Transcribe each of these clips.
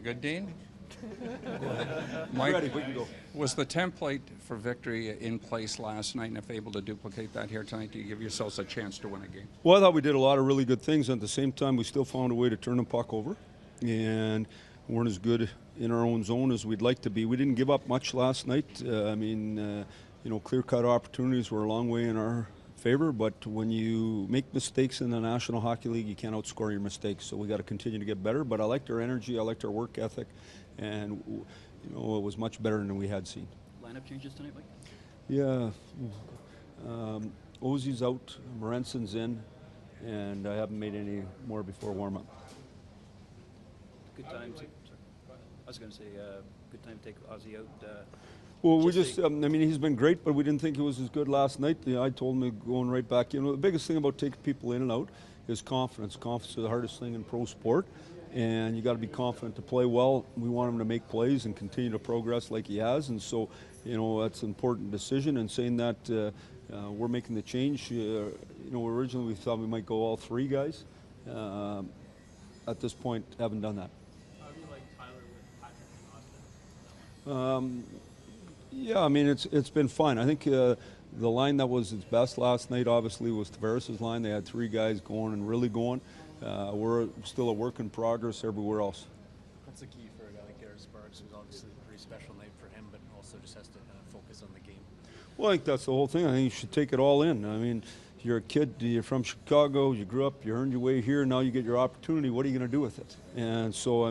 good, Dean? Mike, Ready, we can go. was the template for victory in place last night, and if able to duplicate that here tonight, do you give yourselves a chance to win a game? Well, I thought we did a lot of really good things. At the same time, we still found a way to turn the puck over, and weren't as good in our own zone as we'd like to be. We didn't give up much last night. Clear-cut opportunities were a long way in our favor, but when you make mistakes in the National Hockey League, you can't outscore your mistakes. So we got to continue to get better. But I liked our energy, I liked our work ethic, and it was much better than we had seen. Lineup changes tonight, Mike? Yeah, Ozzy's out, Morensen's in, and I haven't made any more before warm-up. Good time to. I was going to say, good time to take Ozzy out. Well, he's been great, but we didn't think he was as good last night. I told him going right back. The biggest thing about taking people in and out is confidence. Confidence is the hardest thing in pro sport, and you got to be confident to play well. We want him to make plays and continue to progress like he has, and so, that's an important decision. And saying that we're making the change, originally we thought we might go all three guys. At this point, haven't done that. How do you like Tyler with Patrick and Austin? Yeah, it's been fun. I think the line that was its best last night, obviously, was Tavares' line. They had three guys going and really going. We're still a work in progress everywhere else. What's the key for a guy like Garrett Sparks, who's obviously a pretty special night for him, but also just has to focus on the game? Well, I think that's the whole thing. I think you should take it all in. You're a kid, you're from Chicago, you grew up, you earned your way here, now you get your opportunity. What are you going to do with it? And so,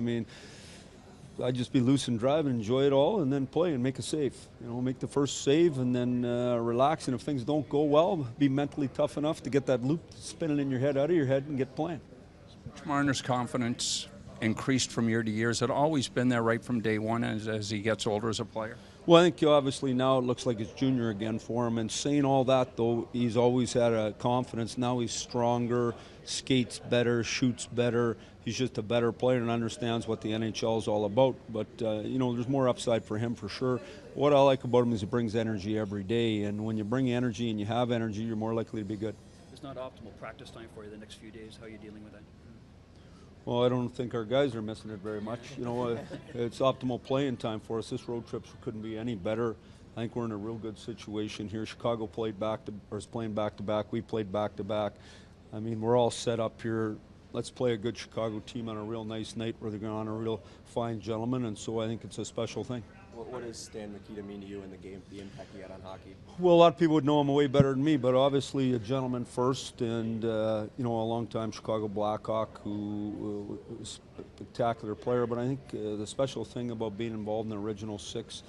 I'd just be loose and drive and enjoy it all and then play and make a save. Make the first save and then relax. And if things don't go well, be mentally tough enough to get that loop spinning in your head out of your head and get playing. Marner's confidence increased from year to year. Has it always been there right from day one as he gets older as a player? Well, I think obviously now it looks like it's junior again for him. And saying all that, though, he's always had a confidence. Now he's stronger, skates better, shoots better. He's just a better player and understands what the NHL is all about. But, there's more upside for him for sure. What I like about him is he brings energy every day. And when you bring energy and you have energy, you're more likely to be good. It's not optimal practice time for you the next few days. How are you dealing with that? Well, I don't think our guys are missing it very much. It's optimal playing time for us. This road trip couldn't be any better. I think we're in a real good situation here. Chicago is playing back-to-back. We played back-to-back. We're all set up here. Let's play a good Chicago team on a real nice night where they're going on a real fine gentleman, and so I think it's a special thing. What does Stan Mikita mean to you in the game, the impact he had on hockey? Well, a lot of people would know him way better than me, but obviously a gentleman first and, a long-time Chicago Blackhawk who was a spectacular player. But I think the special thing about being involved in the Original Six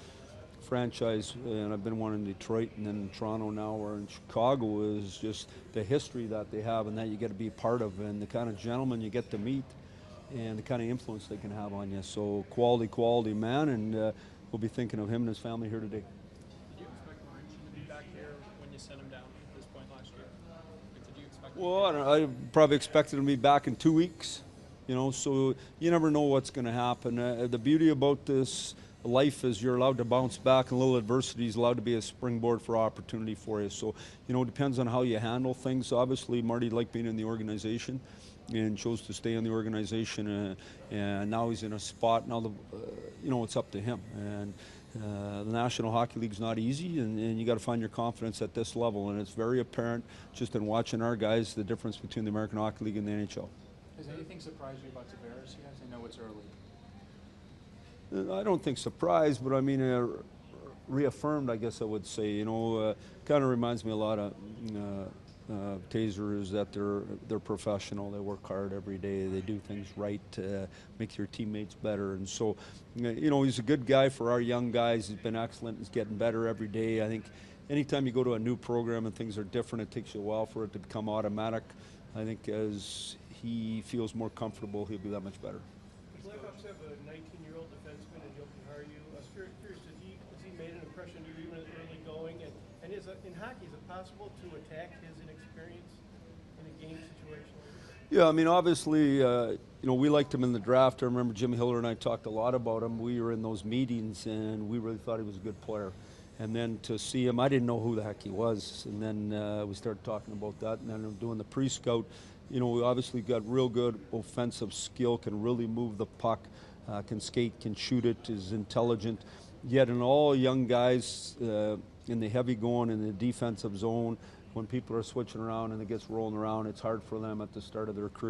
franchise, and I've been one in Detroit and then in Toronto now or in Chicago, is just the history that they have and that you get to be part of and the kind of gentlemen you get to meet and the kind of influence they can have on you. So quality man, and we'll be thinking of him and his family here today. Did you expect Martin to be back here when you sent him down at this point last year? Did you expect Well, I probably expected him to be back in 2 weeks, so you never know what's going to happen. The beauty about this life is you're allowed to bounce back, and a little adversity is allowed to be a springboard for opportunity for you. So, it depends on how you handle things. Obviously, Marty liked being in the organization and chose to stay in the organization, and now he's in a spot. Now, it's up to him. And the National Hockey League's not easy, and you got to find your confidence at this level. And it's very apparent just in watching our guys, the difference between the American Hockey League and the NHL. Has anything surprised you about Tavares yet? I know it's early. I don't think surprised, but reaffirmed, I guess I would say. Kind of reminds me a lot of Taser, is that they're professional. They work hard every day. They do things right to make their teammates better. And so, he's a good guy for our young guys. He's been excellent. He's getting better every day. I think anytime you go to a new program and things are different, it takes you a while for it to become automatic. I think as he feels more comfortable, he'll be that much better. The Blackhawks have a 19-year-old defenseman in Jochen Harju. I was curious, has he made an impression on you even early going? And in hockey, is it possible to attack his inexperience in a game situation? Yeah, obviously, we liked him in the draft. I remember Jim Hiller and I talked a lot about him. We were in those meetings, and we really thought he was a good player. And then to see him, I didn't know who the heck he was. And then we started talking about that, and then doing the pre-scout. We obviously got real good offensive skill, can really move the puck. can skate, can shoot it, is intelligent. Yet in all young guys in the heavy going in the defensive zone, when people are switching around and it gets rolling around, it's hard for them at the start of their career